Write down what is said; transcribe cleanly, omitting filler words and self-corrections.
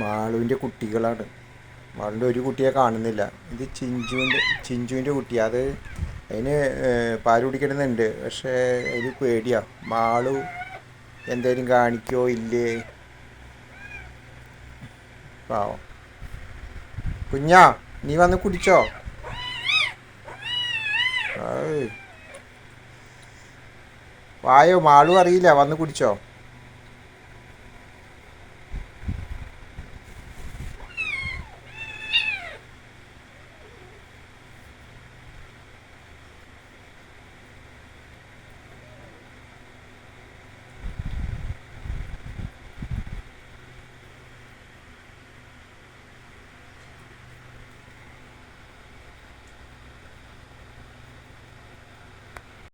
മാളുവിൻ്റെ കുട്ടികളാണ്. മാളുവിൻ്റെ ഒരു കുട്ടിയെ കാണുന്നില്ല. ഇത് ചിഞ്ചുവിൻ്റെ കുട്ടി. അതിന് പാൽ കുടിക്കണമെന്നുണ്ട്. പക്ഷേ അതിന് പേടിയാണ്. മാളു എന്തേലും കാണിക്കോ ഇല്ലേ. പാവം കുഞ്ഞാ, നീ വന്ന് കുടിച്ചോ? വായോ, മാളു അറിയില്ല, വന്ന് കുടിച്ചോ.